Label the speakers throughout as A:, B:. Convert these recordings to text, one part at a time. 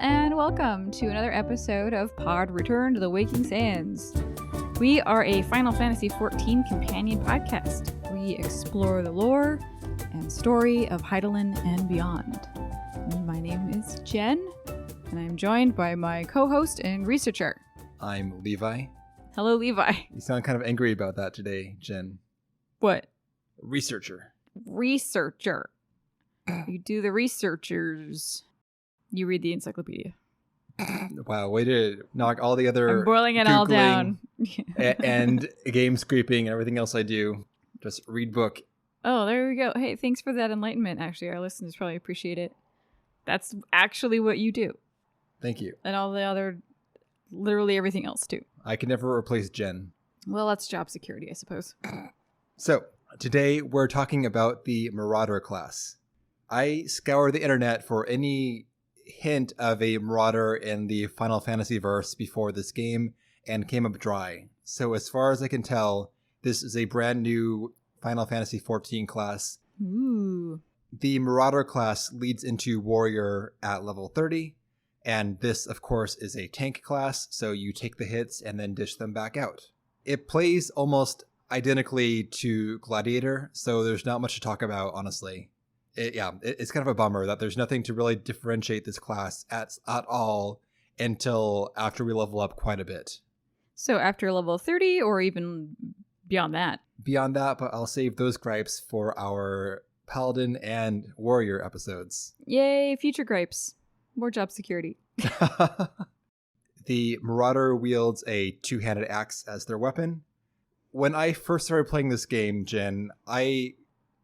A: and welcome to another episode of Pod Return to the Waking Sands. We are a Final Fantasy XIV companion podcast. We explore the lore and story of Hydaelyn and beyond. And my name is Jen, and I'm joined by my co-host and researcher.
B: I'm Levi.
A: Hello, Levi.
B: You sound kind of angry about that today, Jen.
A: What?
B: Researcher.
A: Researcher. You do the researchers. You read the encyclopedia.
B: Wow, way to knock all the other
A: I'm boiling it all down.
B: and game scraping and everything else I do. Just read book.
A: Oh, there we go. Hey, thanks for that enlightenment. Actually, our listeners probably appreciate it. That's actually what you do.
B: Thank you.
A: And all the other, literally everything else too.
B: I can never replace Jen.
A: Well, that's job security, I suppose.
B: So, today we're talking about the Marauder class. I scoured the internet for any hint of a Marauder in the Final Fantasy verse before this game and came up dry. So as far as I can tell, this is a brand new Final Fantasy XIV class.
A: Ooh.
B: The Marauder class leads into Warrior at level 30, and this, of course, is a tank class, so you take the hits and then dish them back out. It plays almost identically to Gladiator, so there's not much to talk about, honestly. It's kind of a bummer that there's nothing to really differentiate this class at all until after we level up quite a bit.
A: So after level 30 or even beyond that?
B: Beyond that, but I'll save those gripes for our Paladin and Warrior episodes.
A: Yay, future gripes. More job security.
B: The Marauder wields a two-handed axe as their weapon. When I first started playing this game, Jen, I,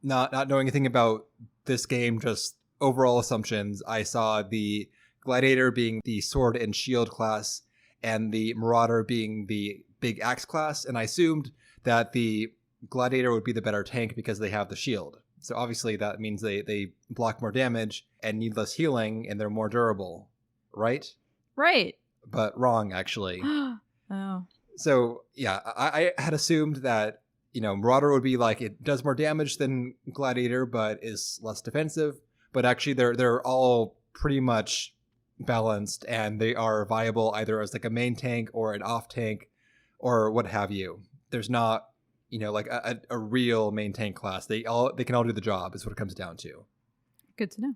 B: not knowing anything about this game, just overall assumptions, I saw the Gladiator being the sword and shield class and the Marauder being the big axe class, and I assumed that the Gladiator would be the better tank because they have the shield. So obviously that means they block more damage and need less healing and they're more durable, right?
A: Right.
B: But wrong, actually.
A: Oh.
B: So yeah, I had assumed that, Marauder would be like, it does more damage than Gladiator, but is less defensive. But actually, they're all pretty much balanced, and they are viable either as like a main tank or an off tank, or what have you. There's not, like a real main tank class. They can all do the job, is what it comes down to.
A: Good to know.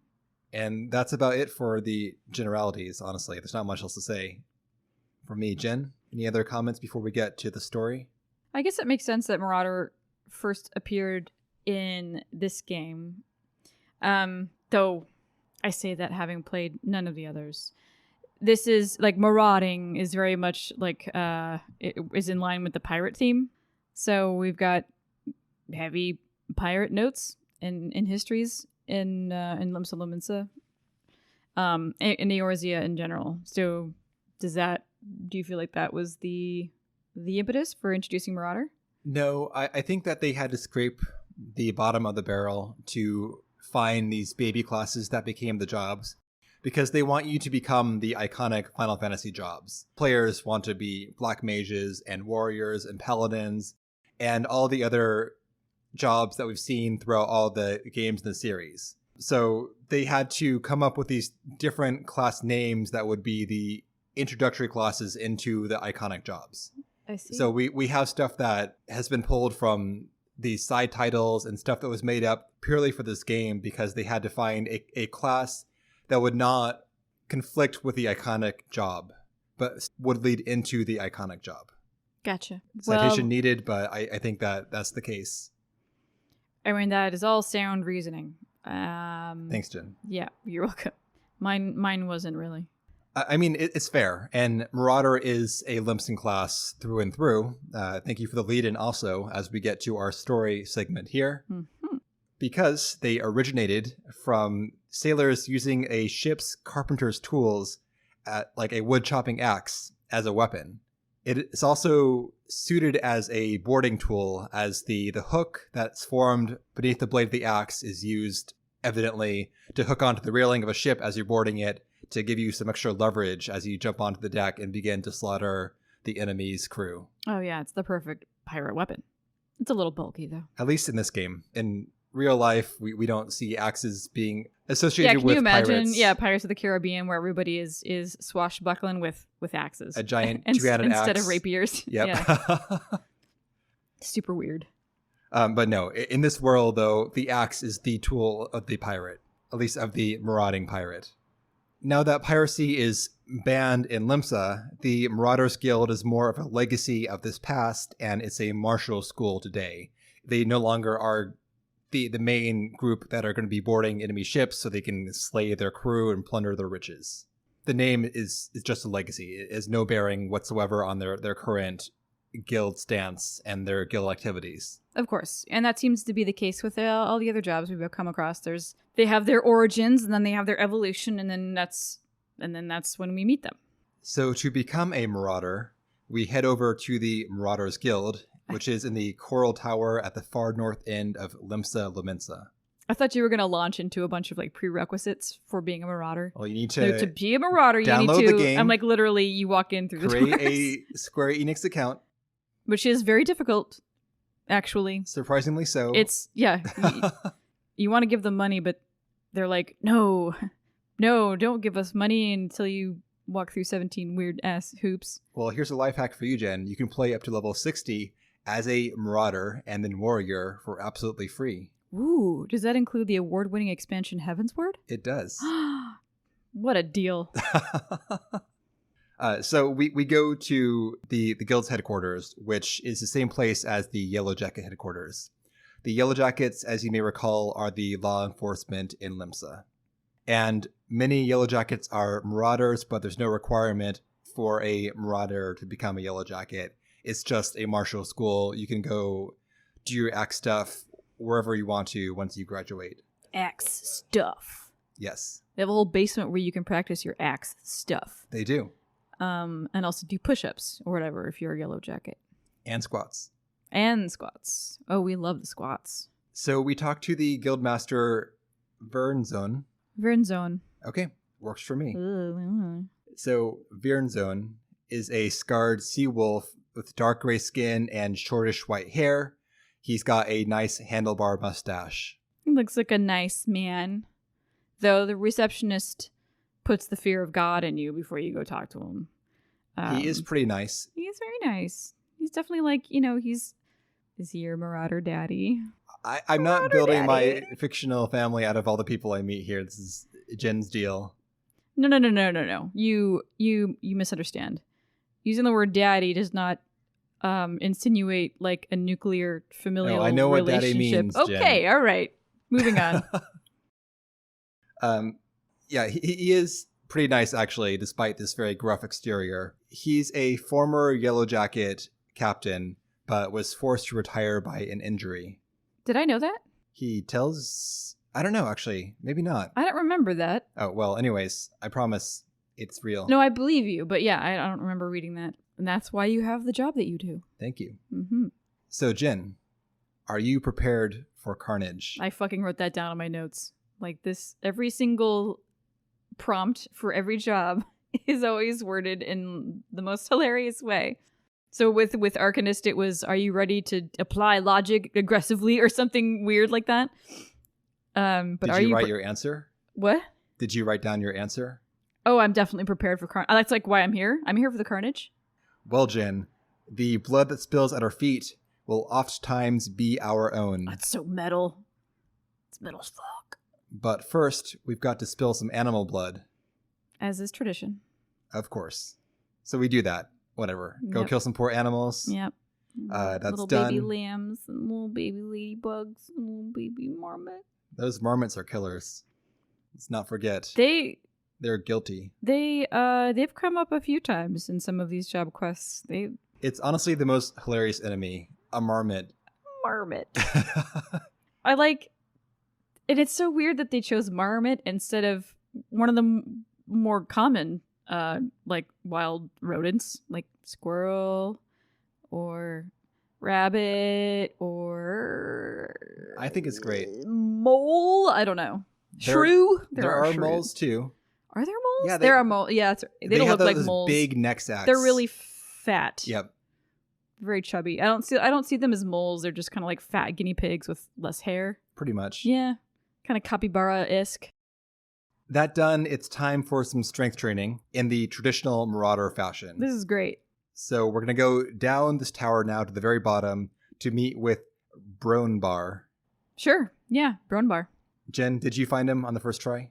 B: And that's about it for the generalities. Honestly, there's not much else to say. For me, Jen, any other comments before we get to the story?
A: I guess it makes sense that Marauder first appeared in this game. Though I say that having played none of the others. This is like marauding is very much like it is in line with the pirate theme. So we've got heavy pirate notes in histories in Limsa Lominsa, in Eorzea in general. So do you feel like that was the impetus for introducing Marauder?
B: No, I think that they had to scrape the bottom of the barrel to find these baby classes that became the jobs, because they want you to become the iconic Final Fantasy jobs. Players want to be black mages and warriors and paladins and all the other jobs that we've seen throughout all the games in the series. So they had to come up with these different class names that would be the introductory classes into the iconic jobs.
A: I see.
B: So we have stuff that has been pulled from these side titles and stuff that was made up purely for this game because they had to find a class that would not conflict with the iconic job, but would lead into the iconic job.
A: Gotcha.
B: Citation needed, but I think that's the case.
A: I mean, that is all sound reasoning.
B: Thanks, Jen.
A: Yeah, you're welcome. Mine wasn't really.
B: I mean, it's fair, and Marauder is a Limsan class through and through. Thank you for the lead-in also, as we get to our story segment here.
A: Mm-hmm. Because
B: they originated from sailors using a ship's carpenter's tools at like a wood-chopping axe as a weapon. It's also suited as a boarding tool, as the hook that's formed beneath the blade of the axe is used, evidently, to hook onto the railing of a ship as you're boarding it, to give you some extra leverage as you jump onto the deck and begin to slaughter the enemy's crew.
A: Oh yeah, it's the perfect pirate weapon. It's a little bulky though.
B: At least in this game. In real life, we don't see axes being associated
A: can
B: with
A: you imagine?
B: pirates.
A: Yeah, Pirates of the Caribbean, where everybody is swashbuckling with axes,
B: A giant two-handed axe
A: instead of rapiers.
B: Yep.
A: Yeah. Super weird.
B: But no, in this world, though, the axe is the tool of the pirate, at least of the marauding pirate. Now that piracy is banned in Limsa, the Marauders Guild is more of a legacy of this past, and it's a martial school today. They no longer are the main group that are going to be boarding enemy ships so they can slay their crew and plunder their riches. The name is just a legacy. It has no bearing whatsoever on their current guild stance and their guild activities.
A: Of course. And that seems to be the case with all the other jobs we've come across. They have their origins, and then they have their evolution, and then that's when we meet them.
B: So to become a marauder, we head over to the Marauders Guild, which is in the Coral Tower at the far north end of Limsa Lominsa.
A: I thought you were going to launch into a bunch of like prerequisites for being a marauder.
B: Well, you need to
A: be a marauder, you need
B: download
A: to,
B: the game.
A: I'm like literally you walk in through the
B: create
A: doors.
B: a Square Enix account.
A: Which is very difficult, actually.
B: Surprisingly so.
A: It's, yeah. You want to give them money, but they're like, no, don't give us money until you walk through 17 weird ass hoops.
B: Well, here's a life hack for you, Jen. You can play up to level 60 as a marauder and then warrior for absolutely free.
A: Ooh, does that include the award-winning expansion Heavensward?
B: It does.
A: What a deal.
B: So we go to the guild's headquarters, which is the same place as the Yellow Jacket headquarters. The Yellow Jackets, as you may recall, are the law enforcement in Limsa. And many Yellow Jackets are marauders, but there's no requirement for a marauder to become a Yellow Jacket. It's just a martial school. You can go do your axe stuff wherever you want to once you graduate.
A: Axe stuff.
B: Yes.
A: They have a whole basement where you can practice your axe stuff.
B: They do.
A: And also do push-ups or whatever if you're a Yellow Jacket.
B: And squats.
A: And squats. Oh, we love the squats.
B: So we talked to the guildmaster Vernzone.
A: Vernzone.
B: Okay, works for me.
A: Ooh.
B: So Vernzone is a scarred sea wolf with dark gray skin and shortish white hair. He's got a nice handlebar mustache.
A: He looks like a nice man. Though the receptionist puts the fear of God in you before you go talk to him.
B: He is pretty nice.
A: He is very nice. He's definitely like, is he your marauder daddy?
B: I'm not building my fictional family out of all the people I meet here. This is Jen's deal.
A: No. You misunderstand. Using the word daddy does not insinuate like a nuclear familial relationship.
B: I know what daddy means, Jen.
A: Okay, all right. Moving on.
B: Yeah, he is pretty nice, actually, despite this very gruff exterior. He's a former Yellow Jacket captain, but was forced to retire by an injury.
A: Did I know that?
B: He tells... I don't know, actually. Maybe not.
A: I don't remember that.
B: Oh, well, anyways, I promise it's real.
A: No, I believe you, but yeah, I don't remember reading that. And that's why you have the job that you do.
B: Thank you.
A: Mm-hmm.
B: So, Jen, are you prepared for carnage?
A: I fucking wrote that down on my notes. Like this, every single prompt for every job is always worded in the most hilarious way. So with Arcanist, it was, are you ready to apply logic aggressively or something weird like that? But
B: Did you write your answer?
A: What?
B: Did you write down your answer?
A: Oh, I'm definitely prepared for carnage. That's like why I'm here. I'm here for the carnage.
B: Well, Jen, the blood that spills at our feet will oftentimes be our own.
A: That's so metal. It's metal as fuck.
B: But first, we've got to spill some animal blood.
A: As is tradition.
B: Of course. So we do that. Whatever. Go
A: Yep.
B: kill some poor animals.
A: Yep.
B: That's
A: little
B: done.
A: baby lambs and little baby ladybugs and little baby marmot.
B: Those marmots are killers. Let's not forget.
A: They're
B: guilty.
A: They've come up a few times in some of these job quests.
B: It's honestly the most hilarious enemy. A marmot.
A: Marmot. I like, and it's so weird that they chose marmot instead of one of the more common like wild rodents, like squirrel or rabbit or
B: I think it's great.
A: Mole. I don't know. Shrew.
B: There are moles too.
A: Are there moles?
B: Yeah,
A: there are moles. Yeah, that's right. They don't
B: have
A: look like
B: those
A: moles.
B: Big neck sacks.
A: They're really fat.
B: Yep.
A: Very chubby. I don't see them as moles. They're just kind of like fat guinea pigs with less hair.
B: Pretty much.
A: Yeah. Kind of capybara-esque.
B: That done, it's time for some strength training in the traditional Marauder fashion.
A: This is great.
B: So we're going to go down this tower now to the very bottom to meet with Bronbar.
A: Sure. Yeah, Bronbar.
B: Jen, did you find him on the first try?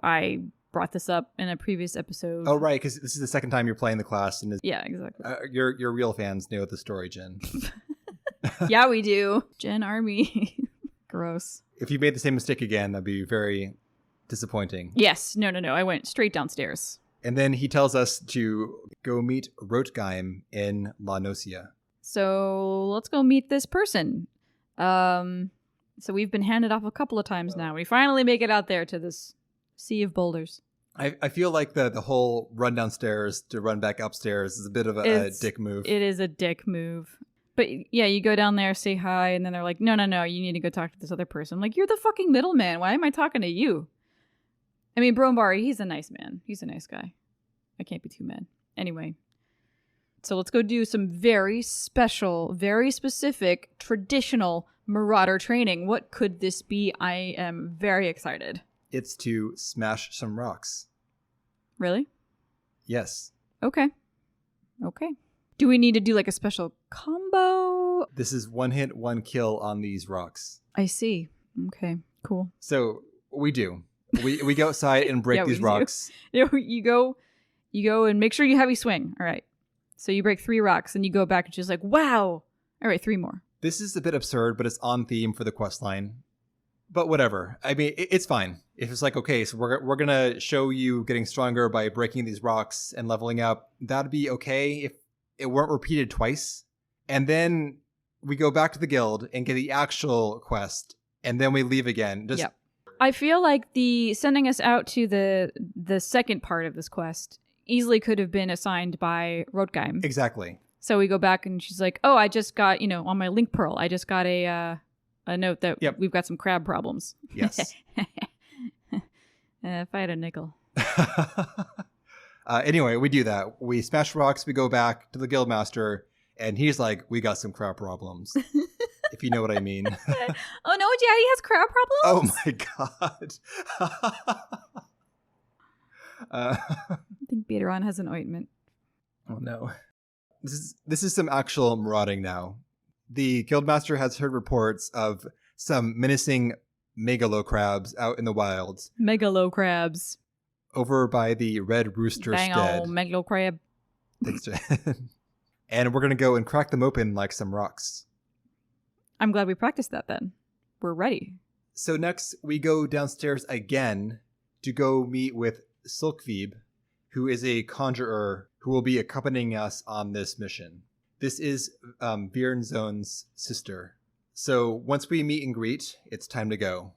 A: I brought this up in a previous episode.
B: Oh, right, because this is the second time you're playing the class. And
A: yeah, exactly.
B: Your real fans know the story, Jen.
A: Yeah, we do. Jen Army. Gross.
B: If you made the same mistake again, that'd be very disappointing.
A: Yes. No. I went straight downstairs.
B: And then he tells us to go meet Rotgeim in La Nocia.
A: So let's go meet this person. So we've been handed off a couple of times now. We finally make it out there to this sea of boulders.
B: I feel like the whole run downstairs to run back upstairs is a bit of a dick move.
A: It is a dick move. But yeah, you go down there, say hi, and then they're like, no, you need to go talk to this other person. I'm like, you're the fucking middleman. Why am I talking to you? I mean, Bronbar, he's a nice man. He's a nice guy. I can't be too mad. Anyway. So let's go do some very special, very specific, traditional Marauder training. What could this be? I am very excited.
B: It's to smash some rocks.
A: Really?
B: Yes.
A: Okay. Do we need to do like a special combo?
B: This is one hit, one kill on these rocks.
A: I see. Okay, cool.
B: So we do. We go outside and break these rocks.
A: You go and make sure you heavy swing. All right. So you break 3 rocks and you go back and she's like, wow. All right, 3 more.
B: This is a bit absurd, but it's on theme for the quest line. But whatever. I mean, it's fine. If it's like, okay, so we're going to show you getting stronger by breaking these rocks and leveling up, that'd be okay if it weren't repeated twice. And then we go back to the guild and get the actual quest, and then we leave again.
A: Yep. I feel like the sending us out to the second part of this quest easily could have been assigned by Rotgeim.
B: Exactly.
A: So we go back and she's like, oh, I just got, on my link pearl, I just got a note that we've got some crab problems.
B: Yes.
A: If I had a nickel.
B: Anyway, we do that. We smash rocks, we go back to the guildmaster, and he's like, we got some crab problems. If you know what I mean.
A: Oh no, Daddy has crab problems?
B: Oh my god.
A: I think Beateron has an ointment.
B: Oh no. This is some actual marauding now. The guildmaster has heard reports of some menacing megalocrabs out in the wilds.
A: Megalocrabs.
B: Over by the Red Rooster Stead.
A: Dang old megalocrab.
B: Thanks, Jen. And we're going to go and crack them open like some rocks.
A: I'm glad we practiced that then. We're ready.
B: So next, we go downstairs again to go meet with XIV, who is a conjurer who will be accompanying us on this mission. This is Bjornzone's sister. So once we meet and greet, it's time to go.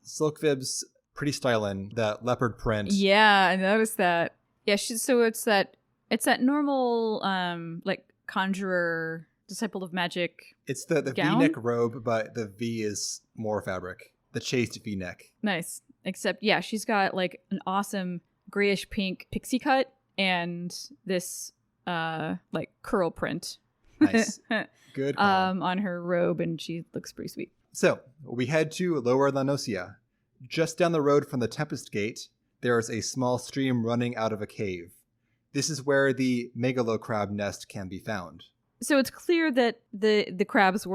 B: XIV's pretty styling, that leopard print.
A: Yeah, I noticed that. Yeah, so it's that normal like conjurer, disciple of magic.
B: It's the V-neck robe, but the V is more fabric. The chaste V-neck.
A: Nice. Except, yeah, she's got like an awesome grayish pink pixie cut and this like curl print.
B: Nice. Good call.
A: On her robe, and she looks pretty sweet.
B: So we head to Lower La Nocia. Just down the road from the Tempest Gate, there is a small stream running out of a cave. This is where the megalocrab nest can be found.
A: So it's clear that the crabs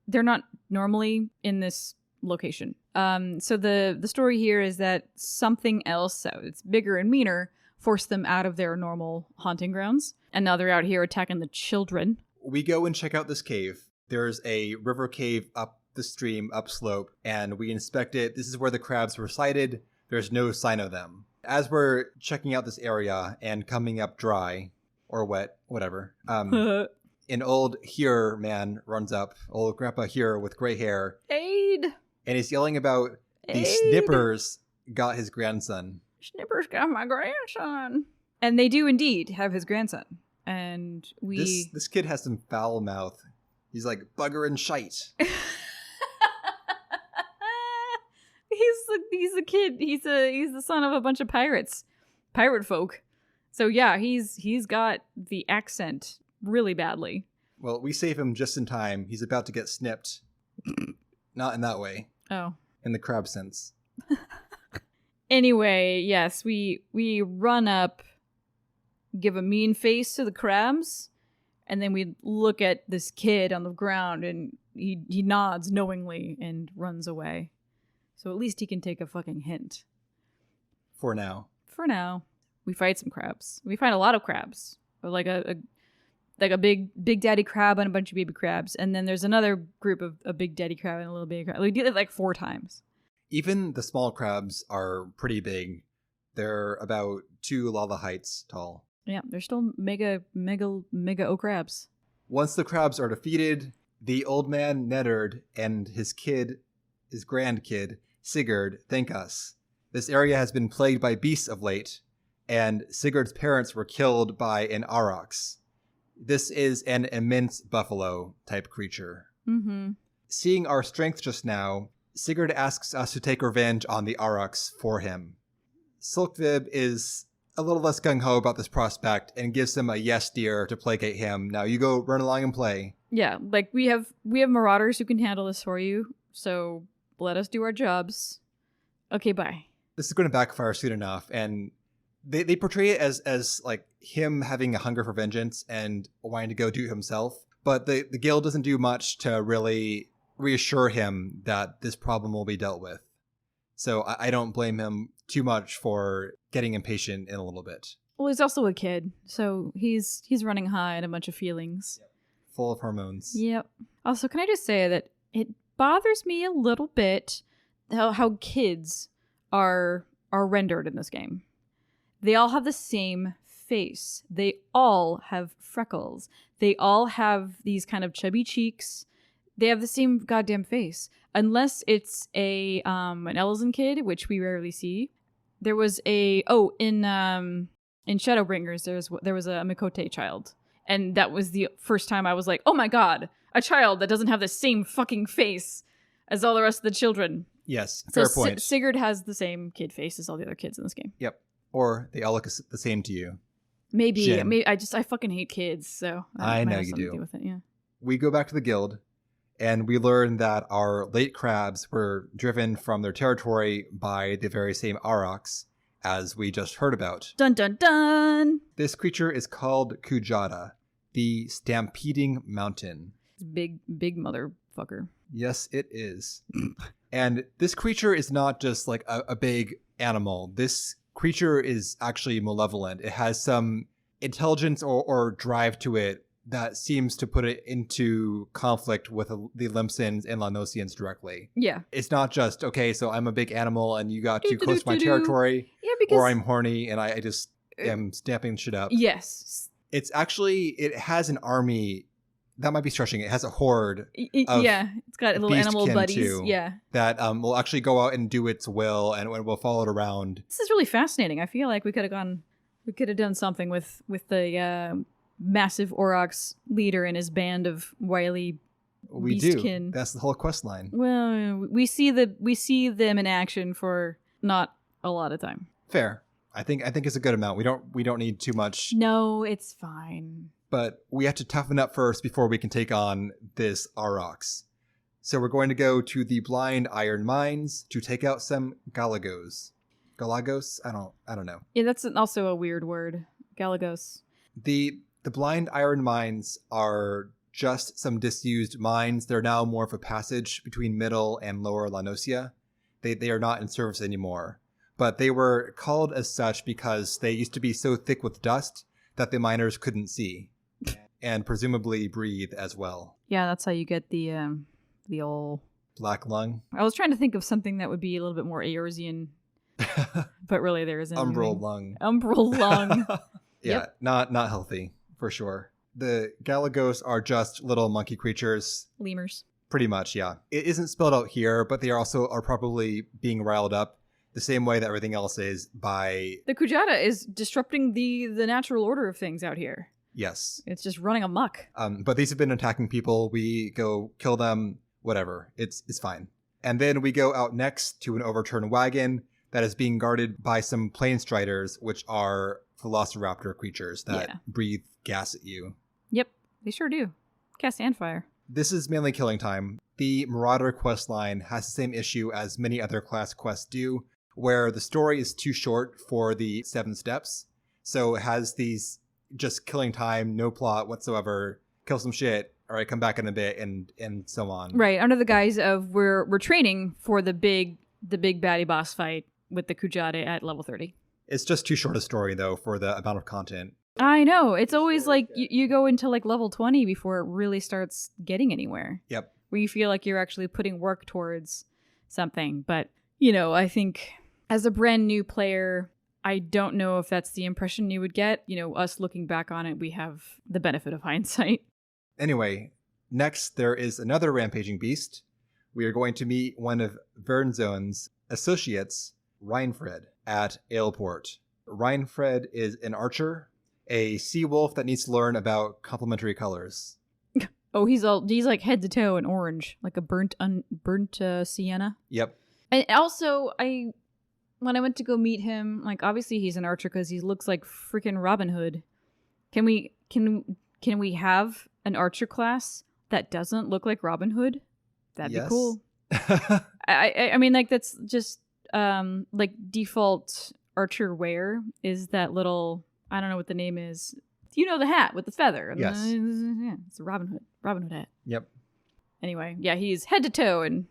A: they're not normally in this location. So the story here is that something else, so it's bigger and meaner, forced them out of their normal haunting grounds. And now they're out here attacking the children.
B: We go and check out this cave. There's a river cave up the stream upslope, and we inspect it. This is where the crabs were sighted. There's no sign of them. As we're checking out this area and coming up dry or wet, whatever, an old Here man runs up, old Grandpa Here with gray hair.
A: Aid!
B: And he's yelling about the Snippers got his grandson.
A: Snippers got my grandson. And they do indeed have his grandson. And
B: This kid has some foul mouth. He's like, bugger and shite.
A: He's a kid. He's the son of a bunch of pirate folk. So yeah, he's got the accent really badly.
B: Well, we save him just in time. He's about to get snipped. Not in that way.
A: Oh.
B: In the crab sense.
A: Anyway, yes, we run up, give a mean face to the crabs, and then we look at this kid on the ground, and he nods knowingly and runs away. So at least he can take a fucking hint.
B: For now.
A: For now. We fight some crabs. We find a lot of crabs. Like a big daddy crab and a bunch of baby crabs. And then there's another group of a big daddy crab and a little baby crab. We did it like 4 times.
B: Even the small crabs are pretty big. They're about 2 lava heights tall.
A: Yeah, they're still mega O crabs.
B: Once the crabs are defeated, the old man Neddard and his grandkid, Sigurd, thank us. This area has been plagued by beasts of late, and Sigurd's parents were killed by an aurochs. This is an immense buffalo-type creature.
A: Mm-hmm.
B: Seeing our strength just now, Sigurd asks us to take revenge on the aurochs for him. Silkvib is a little less gung-ho about this prospect and gives him a yes dear to placate him. Now you go run along and play.
A: Yeah, like we have Marauders who can handle this for you, so let us do our jobs. Okay, bye.
B: This is going to backfire soon enough, and they portray it as like him having a hunger for vengeance and wanting to go do it himself, but the guild doesn't do much to really reassure him that this problem will be dealt with. So I don't blame him too much for getting impatient in a little bit.
A: Well, he's also a kid, so he's running high on a bunch of feelings.
B: Yep. Full of hormones.
A: Yep. Also, can I just say that it bothers me a little bit how kids are rendered in this game. They all have the same face. They all have freckles. They all have these kind of chubby cheeks. They have the same goddamn face. Unless it's an Elzen kid, which we rarely see. There was in Shadowbringers, there was a Mikote child. And that was the first time I was like, oh my god, a child that doesn't have the same fucking face as all the rest of the children.
B: Yes, fair point.
A: Sigurd has the same kid face as all the other kids in this game.
B: Yep. Or they all look the same to you.
A: Maybe I fucking hate kids, so
B: I know you do.
A: To do with it, yeah.
B: We go back to the guild, and we learn that our late crabs were driven from their territory by the very same aurochs as we just heard about.
A: Dun dun dun!
B: This creature is called Kujata, the Stampeding Mountain.
A: Big motherfucker.
B: Yes, it is. And this creature is not just like a big animal. This creature is actually malevolent. It has some intelligence or drive to it that seems to put it into conflict with the Limsans and Lanosians directly.
A: Yeah.
B: It's not just, okay, so I'm a big animal and you got too close to my territory, or I'm horny and I just am stamping shit up.
A: Yes.
B: It's actually, it has an army. That might be stretching. It has a horde.
A: Yeah, it's got little animal buddies.
B: Too,
A: yeah,
B: that will actually go out and do its will, and we'll follow it around.
A: This is really fascinating. I feel like we could have done something with the massive Aurochs leader and his band of wily beastkin.
B: That's the whole quest line.
A: Well, we see them in action for not a lot of time.
B: Fair. I think it's a good amount. We don't need too much.
A: No, it's fine.
B: But we have to toughen up first before we can take on this Aurochs. So we're going to go to the Blind Iron Mines to take out some Galagos. Galagos? I don't know.
A: Yeah, that's also a weird word. Galagos.
B: The Blind Iron Mines are just some disused mines. They're now more of a passage between Middle and Lower Lanosia. They are not in service anymore. But they were called as such because they used to be so thick with dust that the miners couldn't see. And presumably breathe as well.
A: Yeah, that's how you get the old
B: black lung.
A: I was trying to think of something that would be a little bit more Eorzean, but really there isn't.
B: Umbral lung.
A: Umbral lung.
B: Yeah,
A: yep.
B: not healthy for sure. The Galagos are just little monkey creatures.
A: Lemurs.
B: Pretty much, yeah. It isn't spelled out here, but they also are probably being riled up the same way that everything else is by...
A: The Kujata is disrupting the natural order of things out here.
B: Yes.
A: It's just running amok.
B: But these have been attacking people. We go kill them, whatever. It's fine. And then we go out next to an overturned wagon that is being guarded by some plain striders, which are velociraptor creatures that breathe gas at you.
A: Yep, they sure do. Gas and fire.
B: This is mainly killing time. The Marauder quest line has the same issue as many other class quests do, where the story is too short for the 7 steps. So it has these just killing time, no plot whatsoever, kill some shit, all right, come back in a bit, and so on.
A: Right, under the guise of we're training for the big baddie boss fight with the Kujade at level 30.
B: It's just too short a story, though, for the amount of content.
A: I know. It's always like you go into like level 20 before it really starts getting anywhere.
B: Yep.
A: Where you feel like you're actually putting work towards something. But, you know, I think as a brand new player, I don't know if that's the impression you would get. You know, us looking back on it, we have the benefit of hindsight.
B: Anyway, next there is another rampaging beast. We are going to meet one of Vernzone's associates, Reinfred, at Aleport. Reinfred is an archer, a sea wolf that needs to learn about complementary colors.
A: Oh, he's like head to toe in orange, like a burnt sienna.
B: Yep.
A: And also, when I went to go meet him, like obviously he's an archer because he looks like freaking Robin Hood. Can we have an archer class that doesn't look like Robin Hood? That'd be cool. I mean, like that's just like default archer wear is that little, I don't know what the name is. You know, the hat with the feather.
B: Yes.
A: Yeah, it's a Robin Hood hat.
B: Yep.
A: Anyway, yeah, he's head to toe, and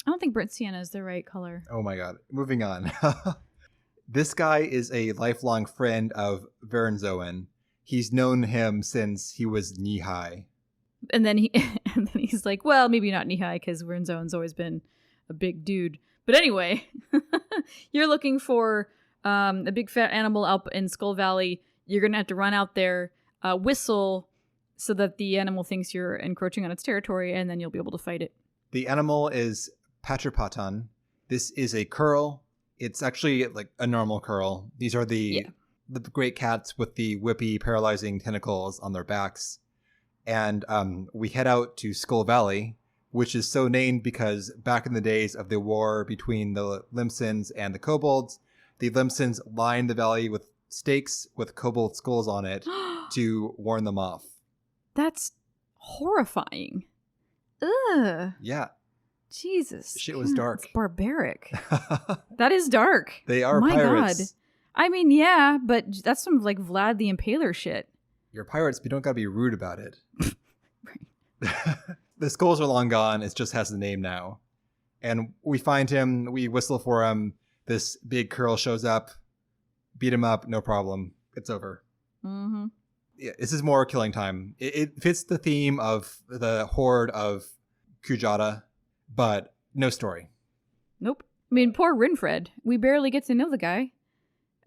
A: I don't think burnt sienna is the right color.
B: Oh my god. Moving on. This guy is a lifelong friend of Vernzoen. He's known him since he was knee-high.
A: And then he's like, well, maybe not knee-high because Vernzoen's always been a big dude. But anyway, you're looking for a big fat animal up in Skull Valley. You're going to have to run out there, whistle so that the animal thinks you're encroaching on its territory, and then you'll be able to fight it. The
B: animal is Patrapatan. This is a curl. It's actually like a normal curl. These are the great cats with the whippy, paralyzing tentacles on their backs. And we head out to Skull Valley, which is so named because back in the days of the war between the Limsans and the kobolds, the Limsans lined the valley with stakes with kobold skulls on it to warn them off.
A: That's horrifying. Ugh.
B: Yeah.
A: Jesus.
B: Shit was dark.
A: It's barbaric. That is dark.
B: They are pirates.
A: God. I mean, yeah, but that's some like Vlad the Impaler shit.
B: You're pirates, but you don't gotta be rude about it. Right. The skulls are long gone. It just has the name now. And we find him. We whistle for him. This big curl shows up. Beat him up. No problem. It's over.
A: Mm-hmm.
B: Yeah, this is more killing time. It fits the theme of the horde of Kujada, but no story.
A: Nope. I mean, poor Rinfred. We barely get to know the guy.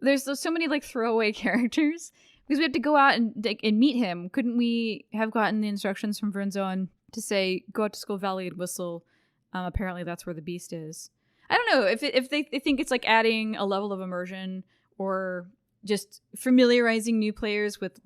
A: There's so many like throwaway characters because we have to go out and meet him. Couldn't we have gotten the instructions from Vernzoen to say go out to Skull Valley and whistle? Apparently, that's where the beast is. I don't know if they think it's like adding a level of immersion or just familiarizing new players with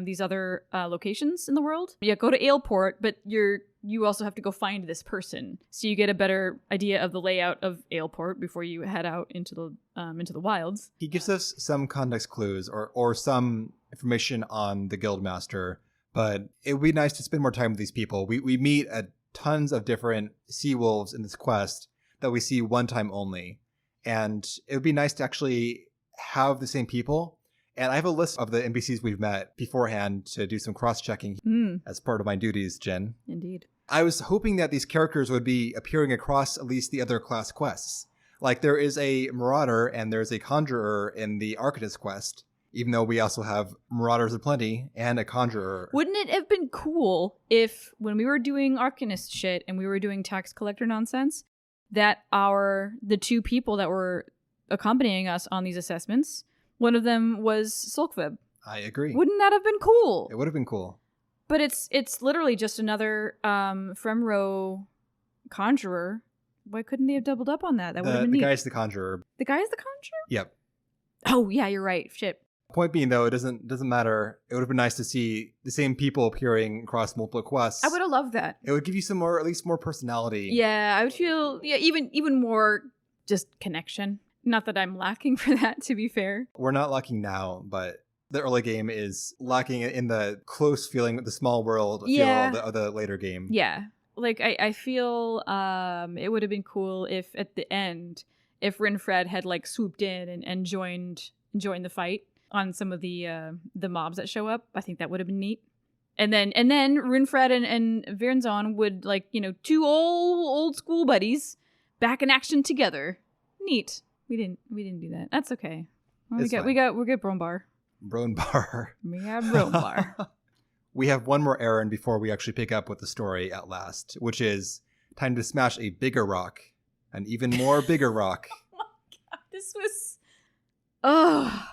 A: these other locations in the world. Yeah, go to Aleport, but you also have to go find this person, so you get a better idea of the layout of Aleport before you head out into the wilds.
B: He gives us some context clues or some information on the Guildmaster, but it would be nice to spend more time with these people. We meet tons of different sea wolves in this quest that we see one time only, and it would be nice to actually have the same people. And I have a list of the NPCs we've met beforehand to do some cross-checking as part of my duties, Jen.
A: Indeed.
B: I was hoping that these characters would be appearing across at least the other class quests. Like there is a Marauder and there's a Conjurer in the Arcanist quest, even though we also have Marauders aplenty and a Conjurer.
A: Wouldn't it have been cool if when we were doing Arcanist shit and we were doing tax collector nonsense, that the two people that were accompanying us on these assessments, one of them was Sulkvib.
B: I agree.
A: Wouldn't that have been cool?
B: It would have been cool.
A: But it's literally just another Fremro Conjurer. Why couldn't they have doubled up on that? That would have been neat.
B: The guy's the Conjurer.
A: The guy's the Conjurer?
B: Yep.
A: Oh, yeah, you're right. Shit.
B: Point being, though, it doesn't matter. It would have been nice to see the same people appearing across multiple quests.
A: I would have loved that.
B: It would give you some more, at least more personality.
A: Yeah, I would feel even more just connection. Not that I'm lacking for that, to be fair.
B: We're not lacking now, but the early game is lacking in the close feeling with the small world feel of the later game.
A: Yeah. Like, I feel it would have been cool if at the end if Rinfred had like swooped in and joined the fight on some of the mobs that show up. I think that would have been neat. And then Rinfred and Virzon would, like, you know, two old school buddies back in action together. Neat. We didn't do that. That's okay. Well, we got Bronbar.
B: Bronbar.
A: We got Bronbar.
B: We have one more errand before we actually pick up with the story at last, which is time to smash a bigger rock, an even more bigger rock.
A: Oh my god, this was... Ugh.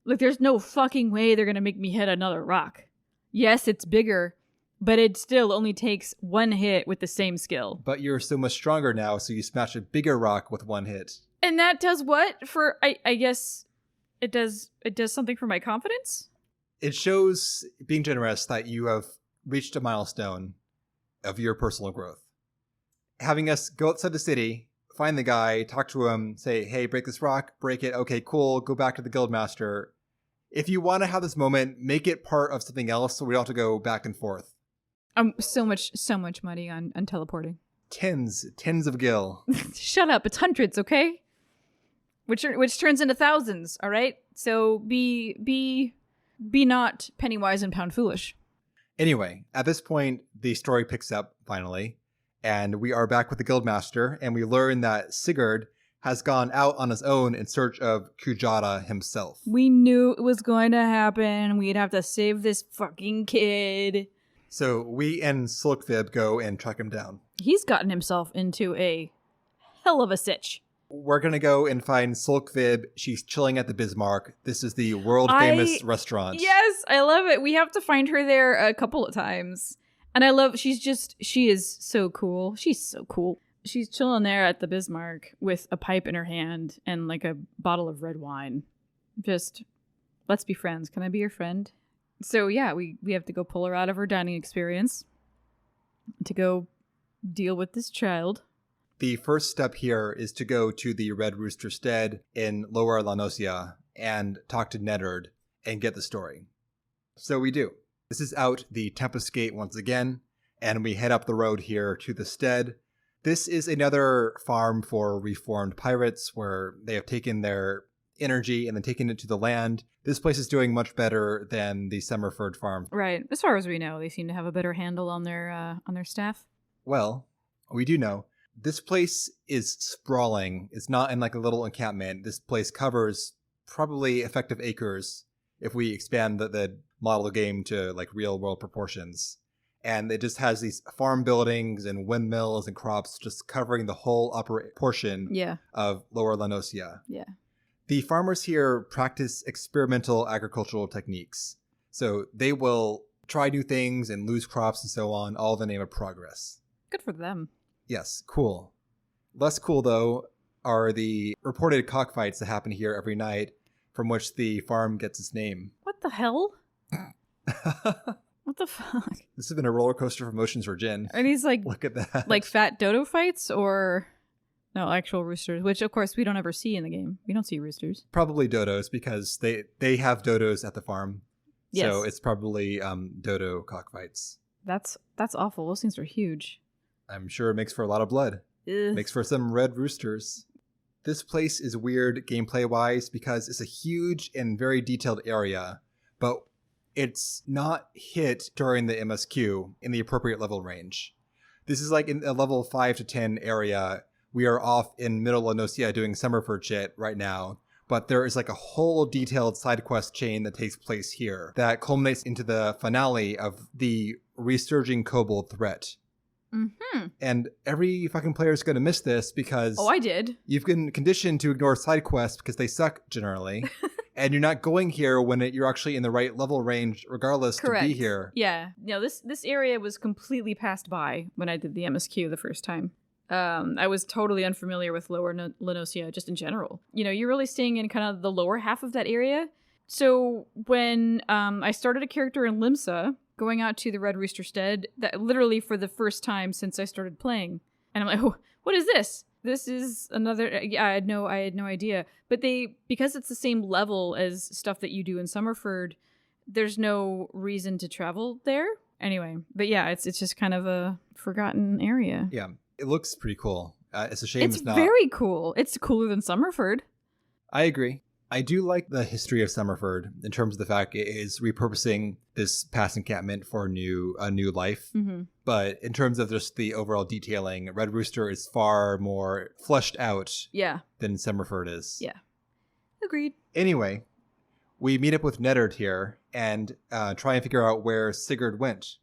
A: Look, there's no fucking way they're gonna make me hit another rock. Yes, it's bigger, but it still only takes one hit with the same skill.
B: But you're so much stronger now, so you smash a bigger rock with one hit.
A: And that does what? For, I guess it does something for my confidence?
B: It shows, being generous, that you have reached a milestone of your personal growth. Having us go outside the city, find the guy, talk to him, say, hey, break this rock, break it, okay, cool, go back to the guildmaster. If you want to have this moment, make it part of something else so we don't have to go back and forth.
A: So much money on teleporting.
B: Tens of gil.
A: Shut up, it's hundreds, okay? Which turns into thousands, all right? So be not penny wise and pound foolish.
B: Anyway, at this point, the story picks up finally, and we are back with the guildmaster, and we learn that Sigurd has gone out on his own in search of Kujata himself.
A: We knew it was going to happen. We'd have to save this fucking kid.
B: So we and Sulkvib go and track him down.
A: He's gotten himself into a hell of a sitch.
B: We're going to go and find Sulkvib. She's chilling at the Bismarck. This is the world-famous restaurant.
A: Yes, I love it. We have to find her there a couple of times. And I love, she is so cool. She's so cool. She's chilling there at the Bismarck with a pipe in her hand and like a bottle of red wine. Just, let's be friends. Can I be your friend? So yeah, we have to go pull her out of her dining experience to go deal with this child.
B: The first step here is to go to the Red Rooster Stead in Lower Lanosia and talk to Neddard and get the story. So we do. This is out the Tempest Gate once again, and we head up the road here to the Stead. This is another farm for reformed pirates where they have taken their energy and then taken it to the land. This place is doing much better than the Summerford farm.
A: Right. As far as we know, they seem to have a better handle on their staff.
B: Well, we do know. This place is sprawling. It's not in like a little encampment. This place covers probably effective acres if we expand the model game to like real world proportions. And it just has these farm buildings and windmills and crops just covering the whole upper portion of Lower Lanosia.
A: Yeah.
B: The farmers here practice experimental agricultural techniques. So they will try new things and lose crops and so on, all in the name of progress.
A: Good for them.
B: Yes, cool. Less cool, though, are the reported cockfights that happen here every night, from which the farm gets its name.
A: What the hell? What the fuck?
B: This has been a roller coaster of emotions for Jin.
A: Are these like,
B: look at that,
A: like fat dodo fights or no actual roosters? Which of course we don't ever see in the game. We don't see roosters.
B: Probably dodos because they have dodos at the farm.
A: Yes.
B: So it's probably dodo cockfights.
A: That's awful. Those things are huge.
B: I'm sure it makes for a lot of blood.
A: Ugh.
B: Makes for some red roosters. This place is weird gameplay-wise because it's a huge and very detailed area, but it's not hit during the MSQ in the appropriate level range. This is like in a level 5 to 10 area. We are off in Middle Lanosia doing Summerford shit right now, but there is like a whole detailed side quest chain that takes place here that culminates into the finale of the resurging kobold threat.
A: Mm-hmm.
B: And every fucking player is going to miss this because...
A: Oh, I did.
B: You've been conditioned to ignore side quests because they suck generally. And you're not going here when you're actually in the right level range regardless. Correct. To be here.
A: Yeah. No, this area was completely passed by when I did the MSQ the first time. I was totally unfamiliar with Lower Lanosia just in general. You know, you're really staying in kind of the lower half of that area. So when I started a character in Limsa, going out to the Red Rooster Stead, that literally for the first time since I started playing. And I'm like, oh, what is this? This is another... Yeah, I had no idea. But because it's the same level as stuff that you do in Summerford, there's no reason to travel there. Anyway, but yeah, it's just kind of a forgotten area.
B: Yeah, it looks pretty cool. It's a shame
A: It's
B: not.
A: very cool. It's cooler than Summerford.
B: I agree. I do like the history of Summerford in terms of the fact it is repurposing this past encampment for a new life.
A: Mm-hmm.
B: But in terms of just the overall detailing, Red Rooster is far more fleshed out than Summerford is.
A: Yeah. Agreed.
B: Anyway, we meet up with Neddard here and try and figure out where Sigurd went.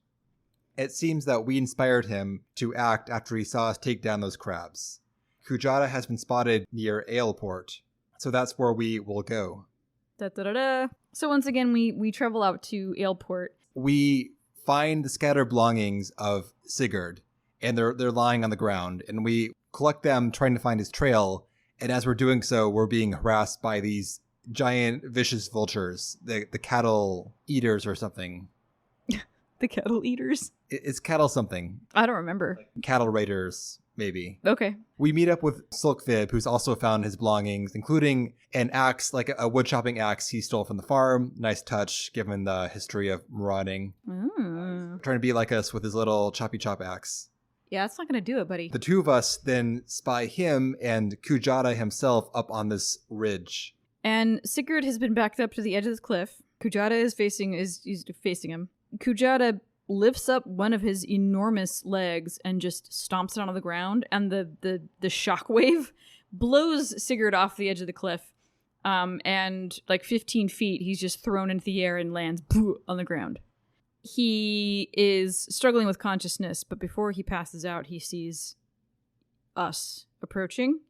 B: It seems that we inspired him to act after he saw us take down those crabs. Kujata has been spotted near Aleport, so that's where we will go.
A: So once again, we travel out to Aleport.
B: We find the scattered belongings of Sigurd, and they're lying on the ground, and we collect them trying to find his trail, and as we're doing so, we're being harassed by these giant vicious vultures, the cattle eaters or something.
A: The cattle eaters?
B: It's cattle something.
A: I don't remember.
B: Cattle raiders, maybe.
A: Okay.
B: We meet up with Sulkvib, who's also found his belongings, including an axe, like a wood chopping axe he stole from the farm. Nice touch, given the history of marauding. Trying to be like us with his little choppy chop axe.
A: Yeah, that's not going to do it, buddy.
B: The two of us then spy him and Kujata himself up on this ridge.
A: And Sigurd has been backed up to the edge of the cliff. Kujata is facing him. Kujata lifts up one of his enormous legs and just stomps it onto the ground, and the shockwave blows Sigurd off the edge of the cliff. And like 15 feet, he's just thrown into the air and lands on the ground. He is struggling with consciousness, but before he passes out, he sees us approaching.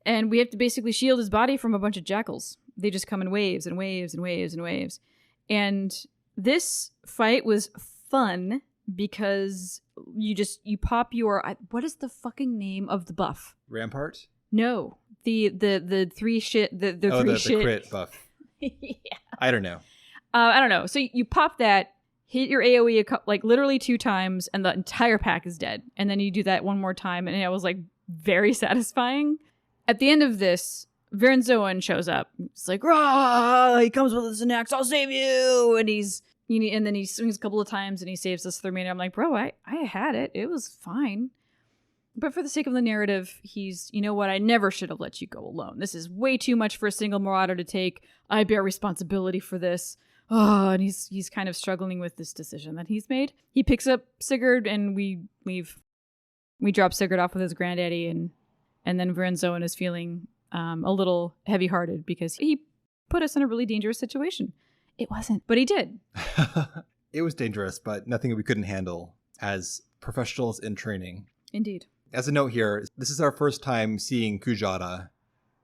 A: And we have to basically shield his body from a bunch of jackals. They just come in waves and waves and waves and waves. And this fight was fun because you pop your... What is the fucking name of the buff?
B: Rampart?
A: No. The three shit... The
B: crit buff.
A: Yeah.
B: I don't know.
A: I don't know. So you pop that, hit your AoE like literally 2 times, and the entire pack is dead. And then you do that one more time, and it was like very satisfying. At the end of this, Vernzoan shows up. It's like, rah! He comes with us an axe. I'll save you! And then he swings a couple of times and he saves us through me. And I'm like, bro, I had it. It was fine. But for the sake of the narrative, he's, you know what? I never should have let you go alone. This is way too much for a single marauder to take. I bear responsibility for this. Oh, and he's kind of struggling with this decision that he's made. He picks up Sigurd and we leave. We drop Sigurd off with his granddaddy, and then Vernzoan is feeling a little heavy-hearted because he put us in a really dangerous situation. It wasn't, but he did.
B: It was dangerous, but nothing we couldn't handle as professionals in training.
A: Indeed.
B: As a note here, this is our first time seeing Kujata.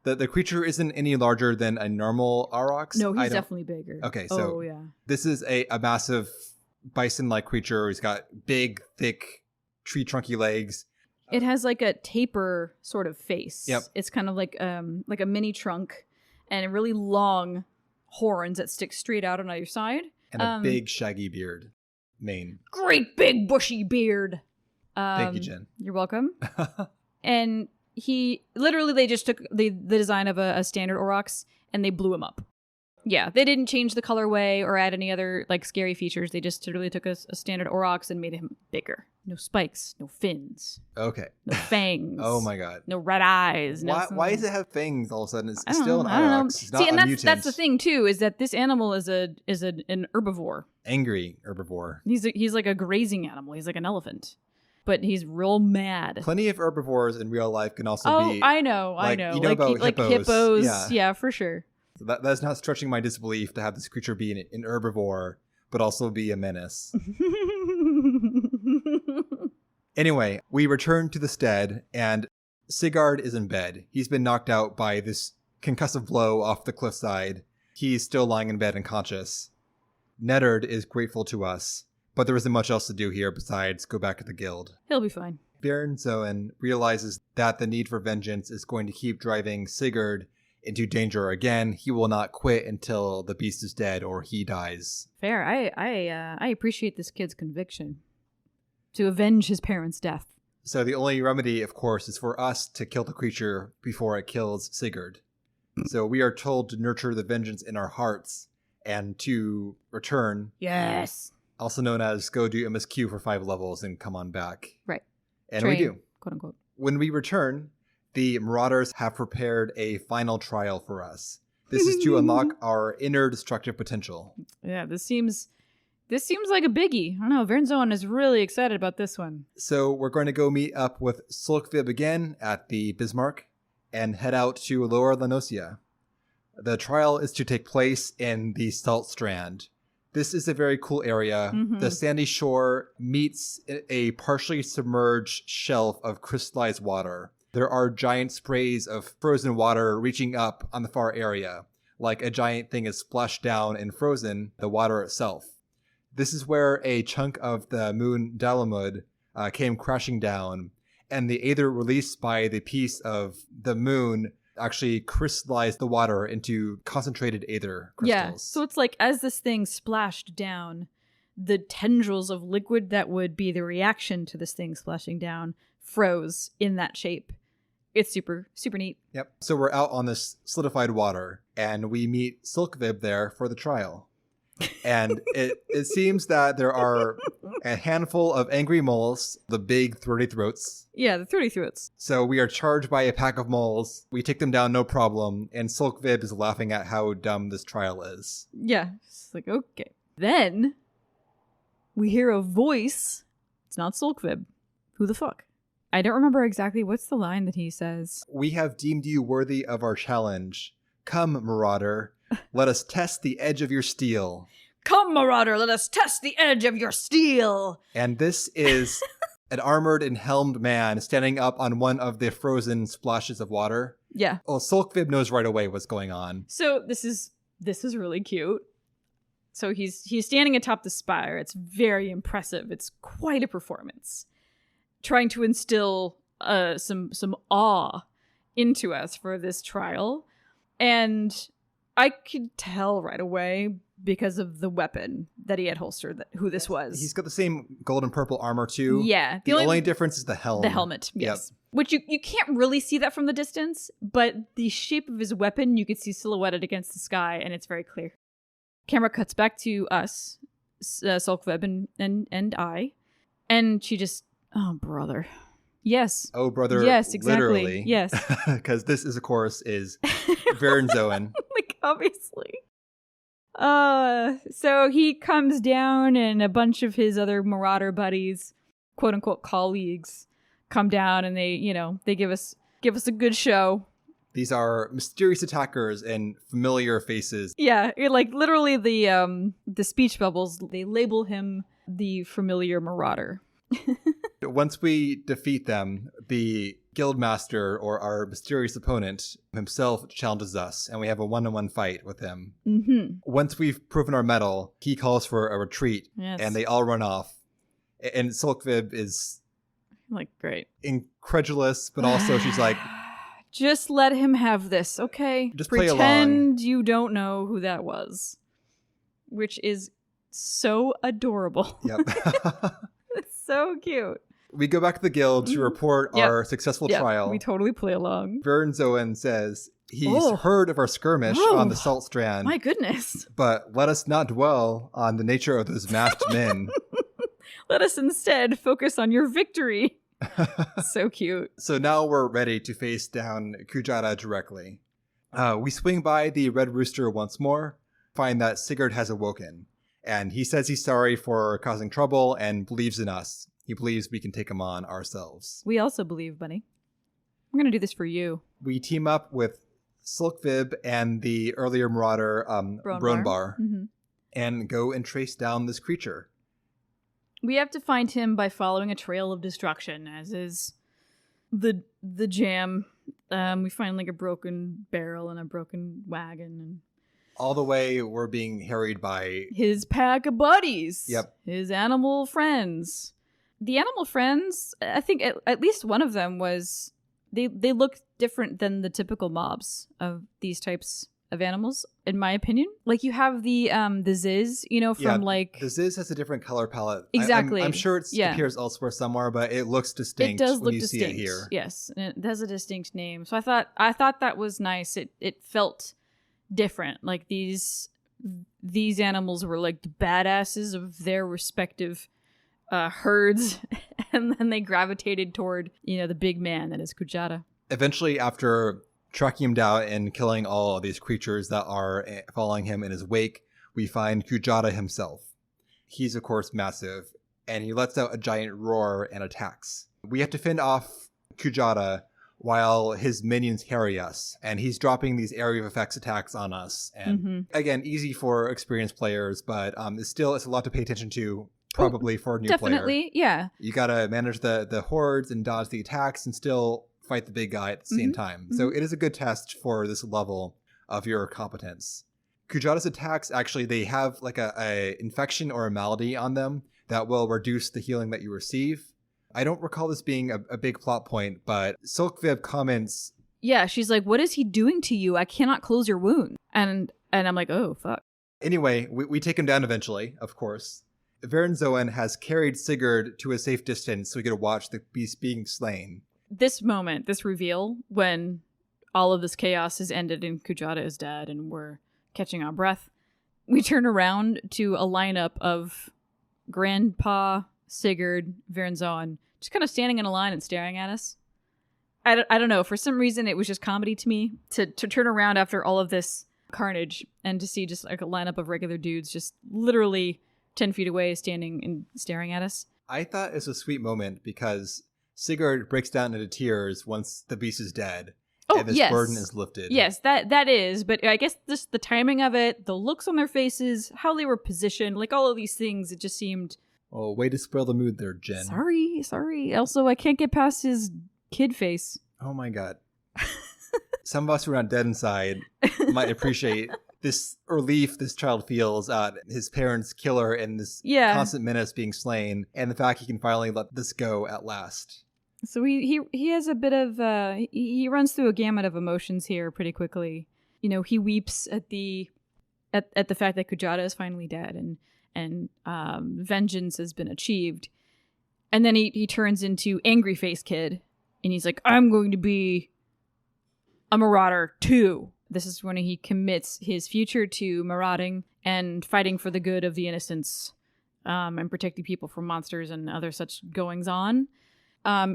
B: The creature isn't any larger than a normal aurochs.
A: No, he's definitely bigger.
B: Okay, so this is a massive bison-like creature. He's got big, thick, tree-trunky legs.
A: It has like a taper sort of face.
B: Yep.
A: It's kind of like a mini trunk and really long horns that stick straight out on either side.
B: And a big shaggy beard. Mane.
A: Great big bushy beard.
B: Thank you, Jen.
A: You're welcome. And they just took the design of a standard aurochs and they blew him up. Yeah, they didn't change the colorway or add any other like scary features. They just really took a standard aurochs and made him bigger. No spikes, no fins.
B: Okay.
A: No fangs.
B: Oh my god.
A: No red eyes.
B: Why does it have fangs all of a sudden? It's still an
A: I don't know.
B: aurochs. It's not
A: and
B: a mutant.
A: that's the thing too, is that this animal is an herbivore.
B: Angry herbivore.
A: He's like a grazing animal. He's like an elephant. But he's real mad.
B: Plenty of herbivores in real life can also be...
A: Oh, I know.
B: You know about
A: hippos. Yeah, for sure.
B: So that's not stretching my disbelief to have this creature be an herbivore, but also be a menace. Anyway, we return to the stead, and Sigurd is in bed. He's been knocked out by this concussive blow off the cliffside. He's still lying in bed unconscious. Neddard is grateful to us, but there isn't much else to do here besides go back to the guild.
A: He'll be fine.
B: Vernzoan realizes that the need for vengeance is going to keep driving Sigurd into danger again. He will not quit until the beast is dead or he dies.
A: Fair. I appreciate this kid's conviction to avenge his parents' death.
B: So the only remedy, of course, is for us to kill the creature before it kills Sigurd. So we are told to nurture the vengeance in our hearts and to return.
A: Yes.
B: Also known as go do MSQ for 5 levels and come on back.
A: Right.
B: And
A: Train,
B: we do.
A: Quote unquote.
B: When we return, the Marauders have prepared a final trial for us. This is to unlock our inner destructive potential.
A: Yeah, this seems like a biggie. I don't know, Vernzoen is really excited about this one.
B: So we're going to go meet up with Sulkvib again at the Bismarck and head out to Lower Lanosia. The trial is to take place in the Salt Strand. This is a very cool area.
A: Mm-hmm.
B: The sandy shore meets a partially submerged shelf of crystallized water. There are giant sprays of frozen water reaching up on the far area, like a giant thing is splashed down and frozen the water itself. This is where a chunk of the moon Dalamud came crashing down, and the aether released by the piece of the moon actually crystallized the water into concentrated aether crystals.
A: Yeah, so it's like as this thing splashed down, the tendrils of liquid that would be the reaction to this thing splashing down froze in that shape. It's super, super neat.
B: Yep. So we're out on this solidified water, and we meet Sulkvib there for the trial. And it seems that there are a handful of angry moles, the big throaty throats.
A: Yeah, the throaty throats.
B: So we are charged by a pack of moles. We take them down, no problem. And Sulkvib is laughing at how dumb this trial is.
A: Yeah, it's like, okay. Then we hear a voice. It's not Sulkvib. Who the fuck? I don't remember exactly what's the line that he says.
B: We have deemed you worthy of our challenge. Come, Marauder. Let us test the edge of your steel.
A: Come, Marauder, let us test the edge of your steel.
B: And this is an armored and helmed man standing up on one of the frozen splashes of water.
A: Yeah.
B: Well, Sulkvib knows right away what's going on.
A: So this is really cute. So he's standing atop the spire. It's very impressive. It's quite a performance. Trying to instill some awe into us for this trial. And I could tell right away because of the weapon that he had holstered who this was.
B: He's got the same gold and purple armor too.
A: Yeah.
B: The only difference is the helm.
A: The helmet, yes.
B: Yep.
A: Which you can't really see that from the distance, but the shape of his weapon you could see silhouetted against the sky, and it's very clear. Camera cuts back to us, Sulkvib and I, and she just, oh, brother. Yes.
B: Oh, brother.
A: Yes, exactly.
B: Literally.
A: Yes.
B: Because this is, of course, is Vernzoen.
A: Like, obviously. So he comes down and a bunch of his other marauder buddies, quote unquote colleagues, come down and they give us a good show.
B: These are mysterious attackers and familiar faces.
A: Yeah, like literally the speech bubbles, they label him the familiar marauder.
B: Once we defeat them, the guildmaster, or our mysterious opponent, himself challenges us, and we have a one-on-one fight with him.
A: Mm-hmm.
B: Once we've proven our mettle, he calls for a retreat,
A: yes.
B: And they all run off. And Sulkvib is
A: like, great.
B: Incredulous, but also she's like,
A: just let him have this, okay?
B: Just play along.
A: Pretend you don't know who that was. Which is so adorable.
B: Yep.
A: It's so cute.
B: We go back to the guild to report our successful trial.
A: We totally play along.
B: Vernzoen says he's heard of our skirmish on the Salt Strand.
A: My goodness.
B: But let us not dwell on the nature of those masked men.
A: Let us instead focus on your victory. So cute.
B: So now we're ready to face down Kujata directly. We swing by the Red Rooster once more, find that Sigurd has awoken. And he says he's sorry for causing trouble and believes in us. He believes we can take him on ourselves.
A: We also believe, buddy. We're going to do this for you.
B: We team up with Sulkvib and the earlier marauder, Bronbar, and go and trace down this creature.
A: We have to find him by following a trail of destruction, as is the jam. We find like a broken barrel and a broken wagon, and
B: all the way we're being harried by
A: his pack of buddies.
B: Yep.
A: His animal friends. The animal friends, I think at least one of them was, they look different than the typical mobs of these types of animals, in my opinion. Like you have the Ziz, from like...
B: The Ziz has a different color palette.
A: Exactly.
B: I'm sure it appears elsewhere somewhere, but it looks distinct.
A: It does
B: when
A: look
B: you
A: distinct.
B: See it here.
A: Yes, and it has a distinct name. So I thought that was nice. It felt different. Like these animals were like the badasses of their respective herds, and then they gravitated toward, the big man that is Kujata.
B: Eventually, after tracking him down and killing all of these creatures that are following him in his wake, we find Kujata himself. He's, of course, massive, and he lets out a giant roar and attacks. We have to fend off Kujata while his minions harry us, and he's dropping these area of effects attacks on us. And again, easy for experienced players, but it's a lot to pay attention to, probably for a new player.
A: Definitely, yeah.
B: You gotta manage the hordes and dodge the attacks and still fight the big guy at the same time. So it is a good test for this level of your competence. Kujata's attacks, actually, they have like a infection or a malady on them that will reduce the healing that you receive. I don't recall this being a big plot point, but XIV comments...
A: Yeah, she's like, what is he doing to you? I cannot close your wound. And I'm like, oh, fuck.
B: Anyway, we take him down eventually, of course. Verenzoan has carried Sigurd to a safe distance so we get to watch the beast being slain.
A: This moment, this reveal, when all of this chaos has ended and Kujata is dead and we're catching our breath, we turn around to a lineup of Grandpa, Sigurd, Verenzoan, just kind of standing in a line and staring at us. I don't know. For some reason, it was just comedy to me to turn around after all of this carnage and to see just like a lineup of regular dudes just literally 10 feet away standing and staring at us.
B: I thought it was a sweet moment because Sigurd breaks down into tears once the beast is dead.
A: Oh,
B: and this burden is lifted.
A: Yes, that is. But I guess just the timing of it, the looks on their faces, how they were positioned, like all of these things, it just seemed...
B: Oh, way to spoil the mood there, Jen.
A: Sorry. Also, I can't get past his kid face.
B: Oh my god. Some of us who are not dead inside might appreciate this relief this child feels at his parents' killer and this constant menace being slain, and the fact he can finally let this go at last.
A: So he has a bit of he runs through a gamut of emotions here pretty quickly. He weeps at the fact that Kujata is finally dead and vengeance has been achieved. And then he turns into angry face kid and he's like, I'm going to be a marauder too. This is when he commits his future to marauding and fighting for the good of the innocents, and protecting people from monsters and other such goings on.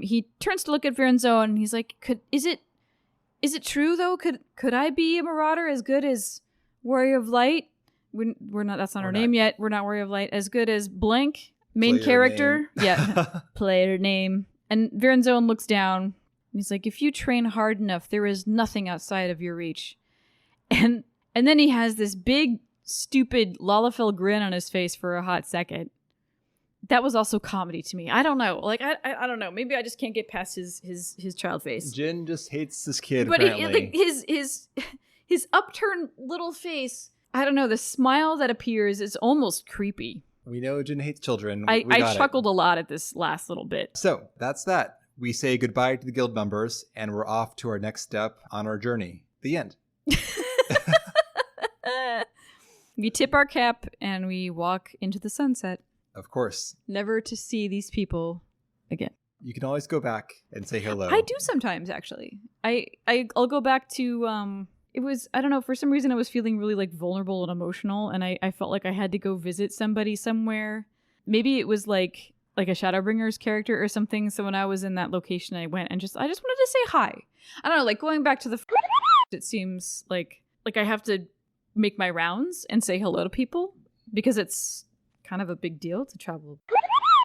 A: He turns to look at Verenzoan and he's like, is it true though? Could I be a marauder as good as Warrior of Light? We're not, that's not our name yet. We're not Warrior of Light. As good as blank main
B: Player
A: character.
B: Name.
A: Yeah. Player name. And Verenzoan looks down and he's like, if you train hard enough, there is nothing outside of your reach. And then he has this big, stupid Lalafell grin on his face for a hot second. That was also comedy to me. I don't know. Like, I don't know. Maybe I just can't get past his child face.
B: Jen just hates this kid,
A: but
B: apparently.
A: His upturned little face, I don't know, the smile that appears is almost creepy.
B: We know Jen hates children.
A: I chuckled a lot at this last little bit.
B: So, that's that. We say goodbye to the guild members, and we're off to our next step on our journey. The end.
A: We tip our cap, and we walk into the sunset.
B: Of course.
A: Never to see these people again.
B: You can always go back and say hello.
A: I do sometimes, actually. I'll go back to, it was, I don't know, for some reason I was feeling really like vulnerable and emotional, and I felt like I had to go visit somebody somewhere. Maybe it was like a Shadowbringers character or something, so when I was in that location I went and I just wanted to say hi. I don't know, like going back to the it seems like I have to make my rounds and say hello to people because it's kind of a big deal to travel.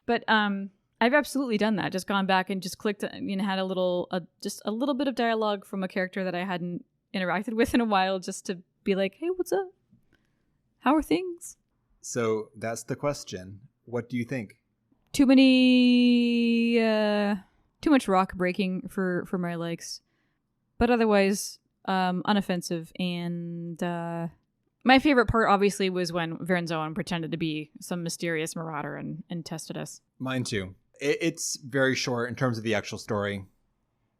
A: But I've absolutely done that. Just gone back and just clicked, had just a little bit of dialogue from a character that I hadn't interacted with in a while, just to be like, hey, what's up? How are things?
B: So that's the question. What do you think?
A: Too much rock breaking for my likes, but otherwise unoffensive. And my favorite part obviously was when Verenzoan pretended to be some mysterious marauder and tested us.
B: Mine too. It's very short in terms of the actual story.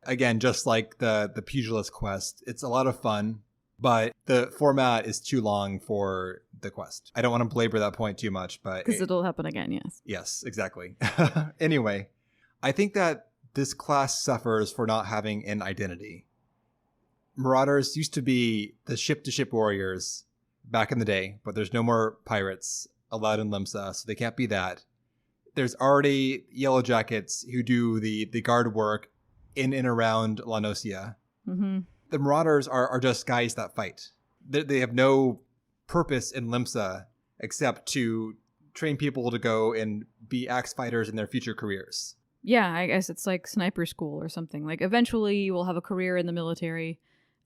B: Again, just like the pugilist quest, it's a lot of fun, but the format is too long for the quest. I don't want to belabor that point too much, but
A: because it'll happen again.
B: Yes, exactly. Anyway, I think that this class suffers for not having an identity. Marauders used to be the ship-to-ship warriors back in the day, but there's no more pirates allowed in Limsa, so they can't be that. there's already Yellow Jackets who do the guard work in and around La Nocia.
A: Mm-hmm.
B: The Marauders are just guys that fight. They have no purpose in Limsa except to train people to go and be axe fighters in their future careers.
A: Yeah, I guess it's like sniper school or something. Like eventually you will have a career in the military,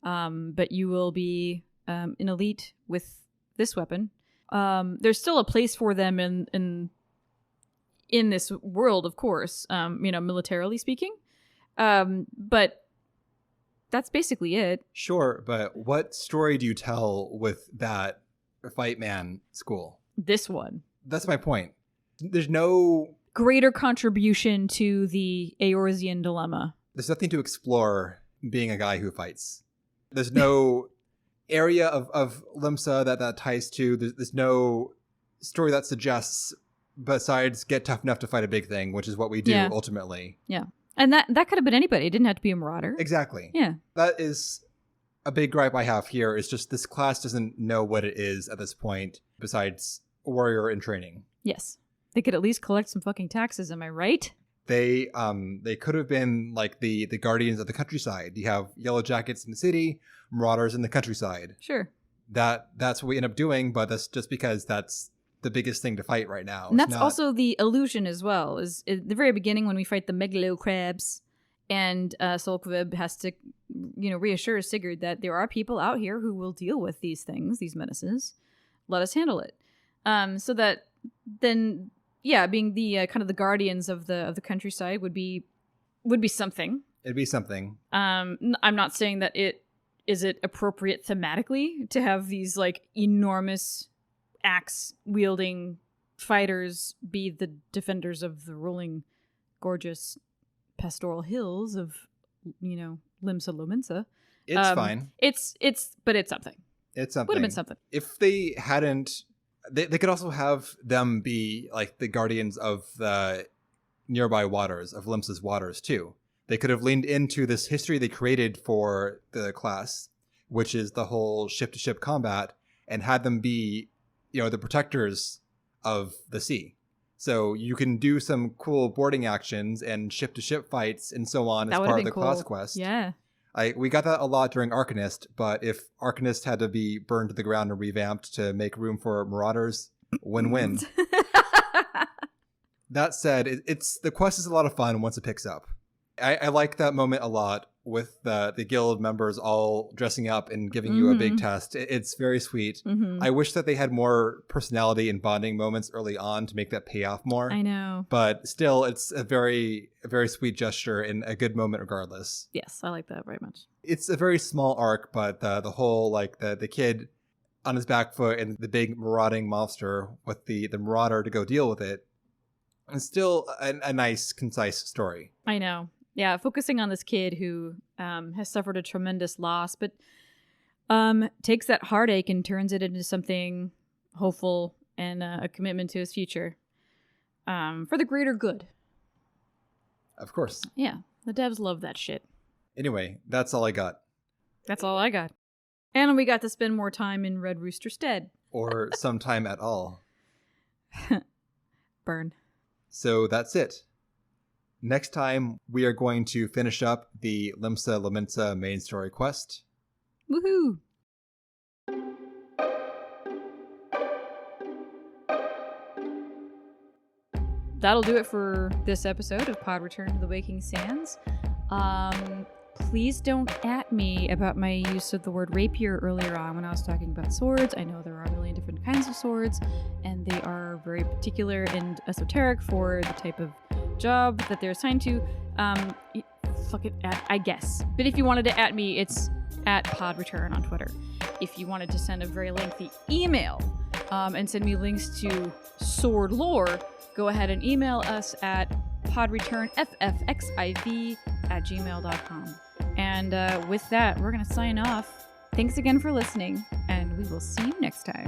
A: but you will be an elite with this weapon. There's still a place for them in this world, of course, militarily speaking. But that's basically it.
B: Sure, but what story do you tell with that Fight Man school?
A: This one.
B: That's my point. There's no
A: greater contribution to the Eorzean dilemma.
B: There's nothing to explore being a guy who fights. There's no area of Limsa that ties to. There's no story that suggests besides get tough enough to fight a big thing, which is what we do ultimately.
A: Yeah. And that could have been anybody. It didn't have to be a Marauder.
B: Exactly.
A: Yeah.
B: That is a big gripe I have here, is just this class doesn't know what it is at this point besides warrior in training.
A: Yes. They could at least collect some fucking taxes, am I right?
B: They could have been like the guardians of the countryside. You have Yellow Jackets in the city, Marauders in the countryside.
A: Sure.
B: That's what we end up doing, but that's just because that's the biggest thing to fight right now.
A: And that's also the illusion as well. Is at the very beginning when we fight the megalo crabs, and Solkvib has to, reassure Sigurd that there are people out here who will deal with these things, these menaces. Let us handle it. So that then, being the kind of the guardians of the countryside would be something.
B: It'd be something.
A: I'm not saying that it appropriate thematically to have these like enormous axe wielding fighters be the defenders of the rolling, gorgeous pastoral hills of, Limsa Lominsa.
B: It's fine.
A: But it's something.
B: It's something.
A: Would have been something.
B: If they hadn't, they could also have them be like the guardians of the nearby waters, of Limsa's waters too. They could have leaned into this history they created for the class, which is the whole ship-to-ship combat, and had them be, the protectors of the sea. So you can do some cool boarding actions and ship-to-ship fights and so on as part of the class quest.
A: Yeah.
B: We got that a lot during Arcanist, but if Arcanist had to be burned to the ground and revamped to make room for Marauders, win-win. That said, the quest is a lot of fun once it picks up. I like that moment a lot with the guild members all dressing up and giving you a big test. It's very sweet.
A: Mm-hmm.
B: I wish that they had more personality and bonding moments early on to make that pay off more.
A: I know.
B: But still, it's a very, very sweet gesture and a good moment regardless.
A: Yes, I like that very much.
B: It's a very small arc, but the whole, like, the kid on his back foot and the big marauding monster with the marauder to go deal with it, is still a nice, concise story.
A: I know. Yeah, focusing on this kid who has suffered a tremendous loss, but takes that heartache and turns it into something hopeful and a commitment to his future for the greater good.
B: Of course.
A: Yeah, the devs love that shit.
B: Anyway, that's all I got.
A: That's all I got. And we got to spend more time in Red Rooster Stead.
B: Or some time at all.
A: Burn.
B: So that's it. Next time, we are going to finish up the Limsa Lominsa main story quest.
A: Woohoo! That'll do it for this episode of Pod Return to the Waking Sands. Please don't at me about my use of the word rapier earlier on when I was talking about swords. I know there are a million different kinds of swords, and they are very particular and esoteric for the type of job that they're assigned to. Fuck it, I guess. But if you wanted to at me, it's at podreturn on Twitter. If you wanted to send a very lengthy email and send me links to sword lore, go ahead and email us at podreturnffxiv@gmail.com. And with that, we're going to sign off. Thanks again for listening, and we will see you next time.